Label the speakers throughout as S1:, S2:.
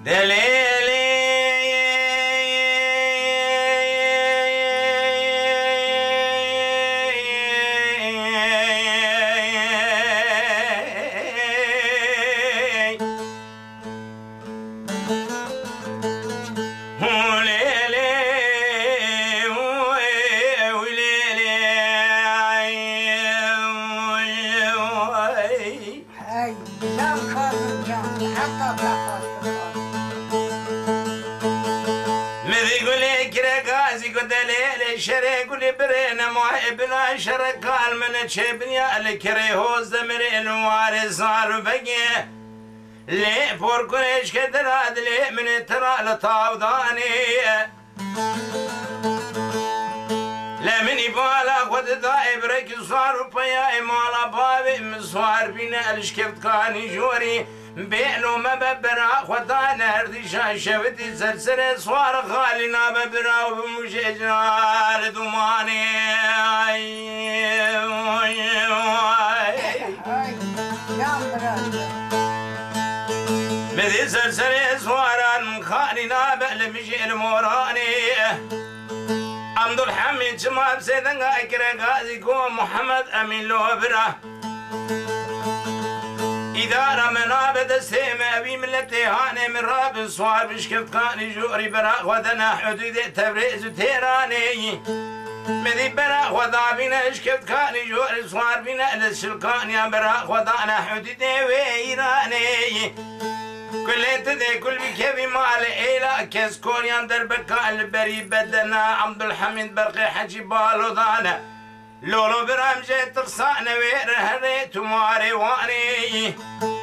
S1: دليلي شريك لبرين بلا شرك من تشبني الكري هو زمرين وارث صار بقي لي فوركونيش كدراد لي من ترى لطاوداني لمن يبالا خد دايب رك صار بيا مالا بابي مصار بينا الشكفت كاني جوري بينو ما ببرا خدانا هردي شاشفتي سرسر صوار خالنا ببرا وبمشجال دماني بدي سرسر صوارا خالنا بلمشي الموراني عبد الحميد شماب سيدنا اكرا غازي كو محمد امين لوبرا إذا رمنا بدستهم أبي ملتي هاني من راب صوار بشكفت كاني جوري براق ودنا حدود تبريز تيراني مذي براق وضابنا اشكفت كاني جوري صوار بنا للسلكان يا براق ودانا حدود ويراني كل تدي كل بكيفي مال إيلا كسكون يندر بكا البري بدنا عبد الحميد برقي حجي بالو دانا لولو برامجي ترصانا ويرهري تماري واني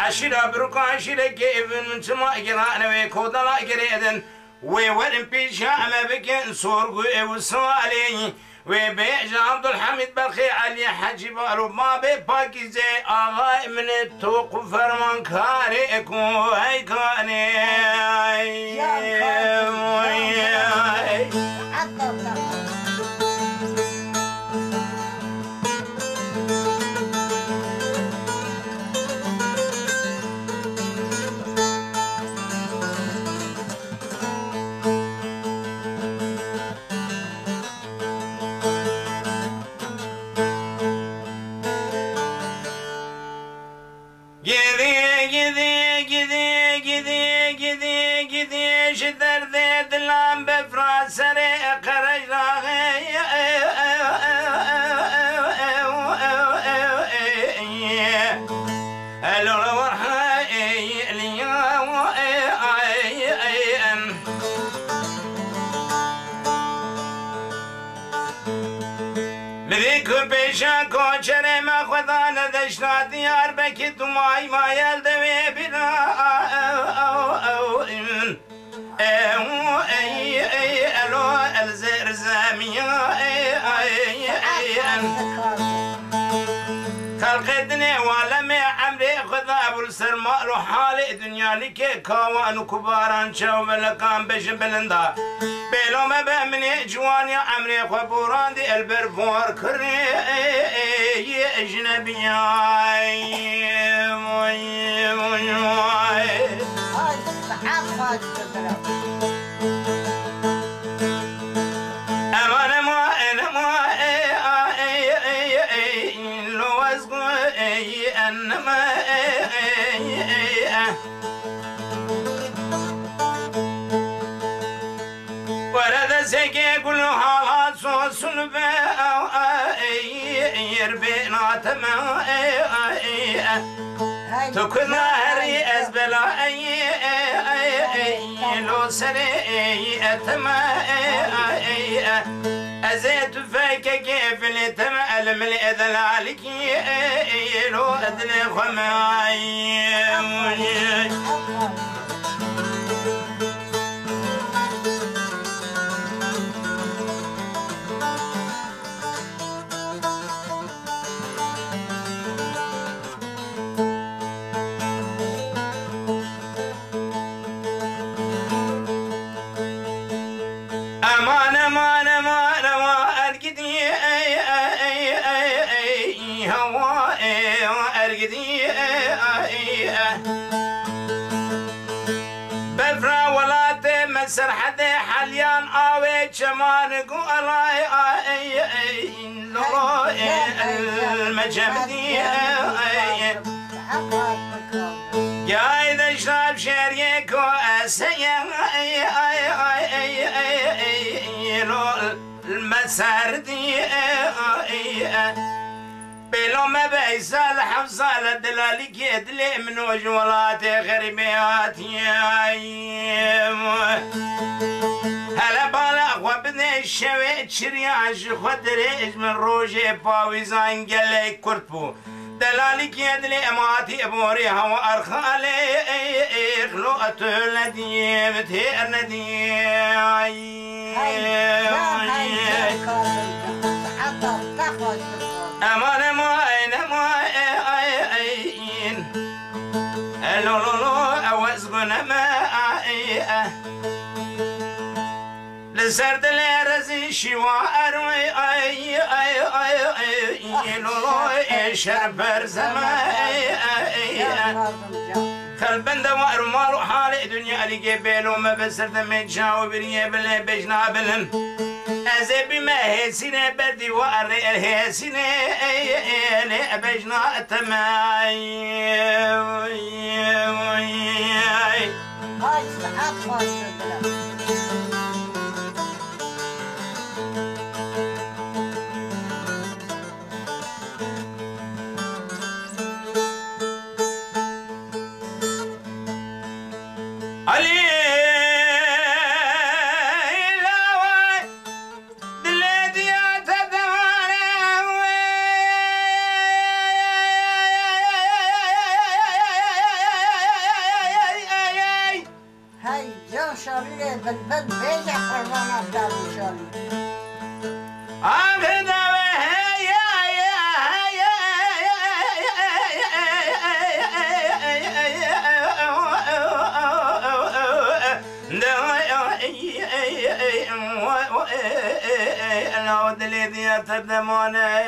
S1: أشيلا بروكا أشيلا كيفن من سما قرانا ويكودلا قريدن ويورن بيشامة بكين صورقو وصالي وبيج عبد الحميد برخي علي حجي بارو ما بباكيزي آغاي من التوق فرمان كاري اكو هاي كاني كوشري ما خذانا دشنا ديار بكت ماي ما يلدوي بنا الو الزرزامية خلقتني وعلمي عمري خذاب السرماء حالي دنيا لكي كوان كباران شو ملكان بشن بلندا بيلو ما بأمني جواني عمري خبوران دي البرفور كري اجنبي ورد سكي كل حالات صوصن يربينا تما تكنا هري أزبلا لو سري أتما أزيت فيك كيف لتما الملئ ذلك لو أدني خماي سرحد حليان آوي كمان قولاي المجمدي قايد اشرب شريك واسيا المساردي بلو ما بيسال حفصال الدلالي كيدلي من وجولاتي غريبياتي هلا بالا وبدي الشويت شرياش خدريج من روجي باويزان قلي كرتبو دلالي كيدلي اماتي ابوريها وارخالي خلوقت الندي بتهير ندي امان ماين ماين لو لو لو اوزغنا ما لسرد الرزي شوار لو لو شربر زمان خلبن دوار مالو حالي دنيا لقي بيلو ما بسرد من شاو بريه بلي بجنا بلن أزبي ما هسينا بدي واري الهسينا بجنا تماي
S2: بالبد بيجع فرمانا دارو شالي
S1: العود الذي يتدمونه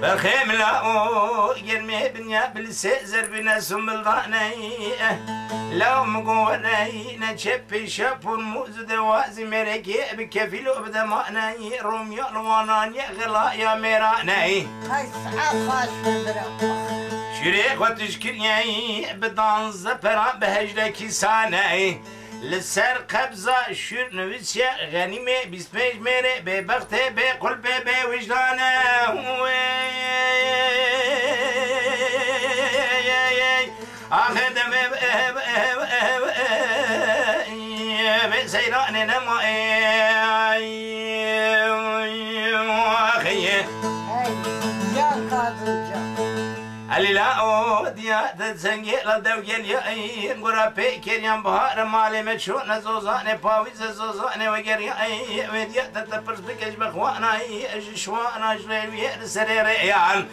S1: بالخيم لاو يرمي بنيا بالسيزر بناس بالضاني لو مقوني نشبي شابون موز دوازي مريكي بكفيلو بدماني روميو الواناني غلا يا ميراني
S2: هاي ساعة خاش
S1: شريك وتشكرني بدان زفرا بهجلكي ساني لسر قبضة شر نوسيا غنيمة بسمج ميري ببغتة بقلبة بوجدانة أخدم بسيران نمائي أخي
S2: جان قادر جان
S1: اللي لا أوديا تتسنجي لدوجل يأي نقرا بيكر يم بهار مالي مشو نزوزاني باويز زوزاني وقر يأي وديا تتبرز بكش بخوانا شوانا جريل وير سريريان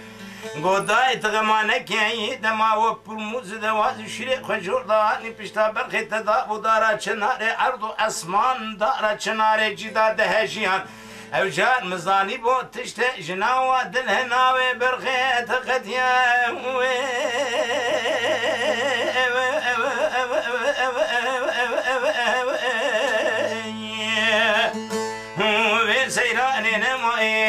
S1: قداي تغمانك يأي دما وبرموز دواز شريق خجور داني بشتا برخي تدابو دارا چناري عرضو اسمان دارا چناري جدا دهشيان اوجار مزاني بو تشتا جناوة دلهناوي برخيت قديا سيراني نموي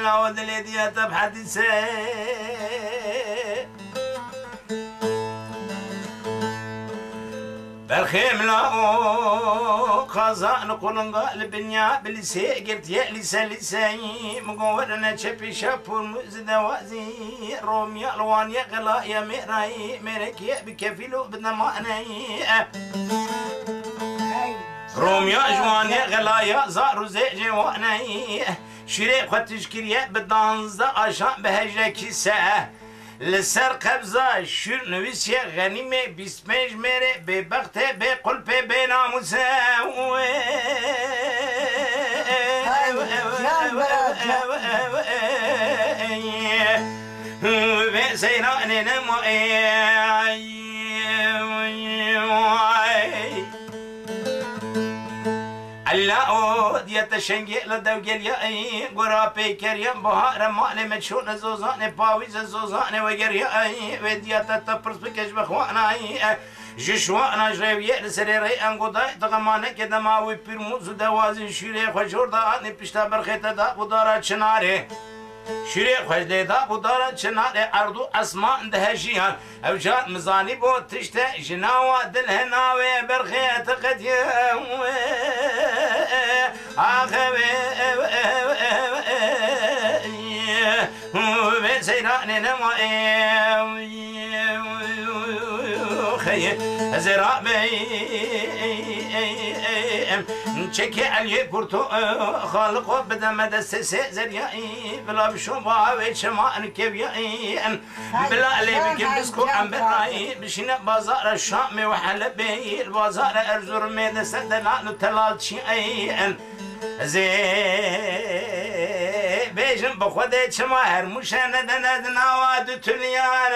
S1: لا ودلي ديتا بحديثة بالخيم لا قازان قلنقا البنيا بالسي قلت يا لساني مقولنا شبي شابور مزدوازي روميا الوان يا غلا يا ميراي ميرك يا بكفيلو بدنا معناي روميا جوان يا غلا يا زارو زي واناي شري خطش كريا بدانزا عشان بهجة كيسة لسر قبضة شر نویسیه غنیمه بیسمش میره به بخته به قلبه به ناموسه به سیران نمایی الله ديت شنجي لدوجل يا اي غرابي كريم بهار مال مشون زوزان باويز زوزان وغير يا اي وديت تبرس بكش بخوانا اي جشوانا جريويه لسريري انغوداي تغمانه كدماوي بيرموز دوازي شيري خجوردا ني بيشتا برخيتا دا بودارا چناري شيري خجلي دا بودارا چناري اردو اسمان دهشيان او جان مزاني بو تشتا جناوا دلهناوي برخيتا قد سيراني نمائي زرابي نشكي عليه كورتو خالقو بدا مدى زريائي بلا بشو باوي شماء كيفيائي بلا علي بكي بسكو عم براي بشينا بازار الشام وحلبي البازار ارزور ميدا سدلان تلال شيئي زي بيجن بخودي شما هرموشان دنا واد تليان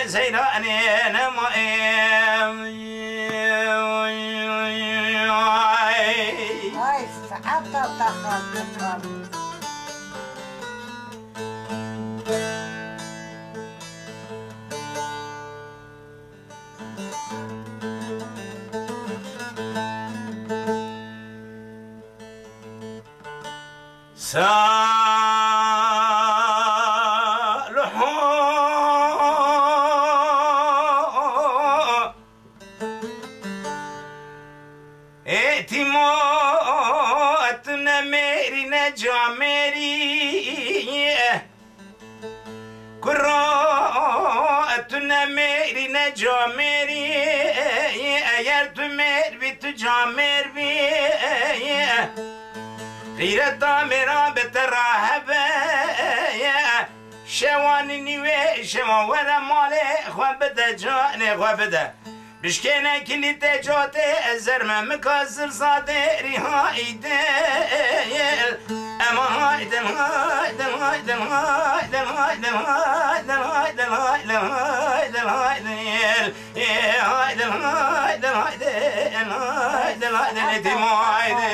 S1: سيراني نمائي
S2: هاي حتى تخاف
S1: جامری اگر تو مر بی تو جامر بی غیرتا میرا بتراهبه شوانی نیوه شما ورا ماله خواه بده جانه خواه بده بشکنه کلی تجاته ازرمه مکازر زاده ریها ایده اما هایدن هایدن هایدن هایدن هایدن هایدن هایدن هایدن هایدن هایدن هایدن هایدن هایدن هایدن هایدن اتیمو هایدن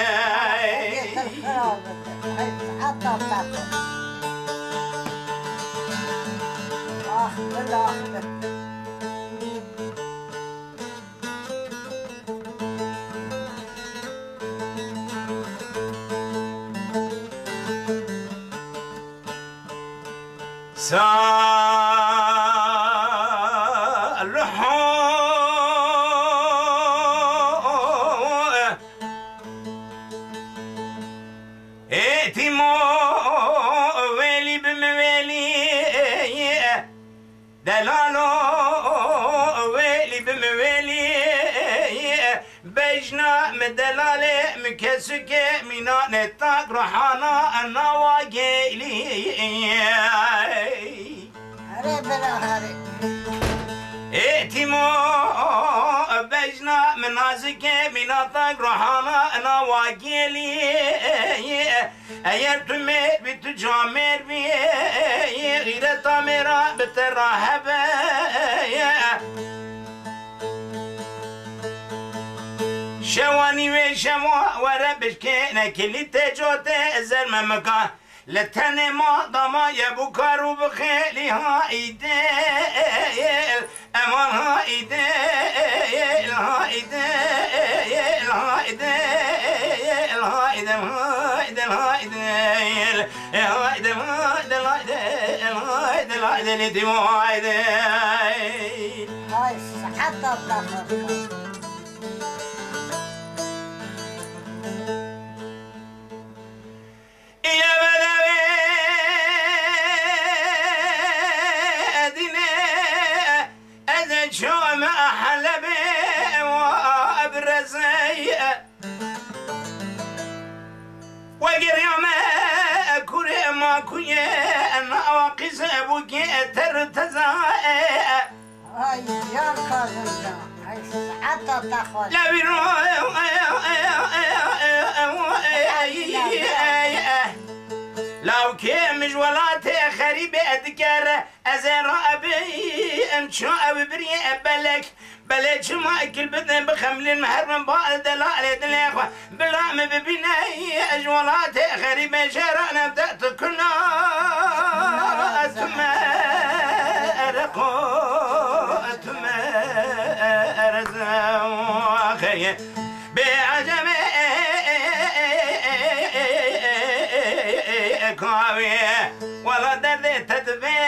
S1: مكسكة منا نتاك روحانا أنا واجيلي
S2: هري بلا هري
S1: ائتمو بجنا منازكة منا تاك روحانا أنا واجيلي أير تمر بتجامر بي غير تامرا بتراهب شواني وشوا وربش كينا كلي تجوته زرم مكان لتني ما ضما يبو كارو بخيلي هايدي امان هايدي هايدي
S2: هاي ساعات تاخذ
S1: وقر يوم كوري ما كوي أنا واقز أبوك ترتزاء
S2: هاي يا كازنجا هاي ساعات تاخذ
S1: لا بيرو لو كان مجولاتي خريبة أذكر أزر أبي أمشو أبي بري أبلك بلج ما أكل بدن بخمل المحرم بعد دلالة الإخوة بلام ببناي أجولاتي خريبة شرعنا بدأت كنا ثم أرقو ثم أرزاخي بعجم كاوية ولا دري تدفي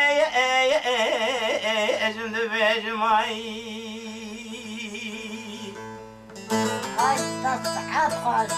S1: أجند في جمعي
S2: هاي ساعات خالص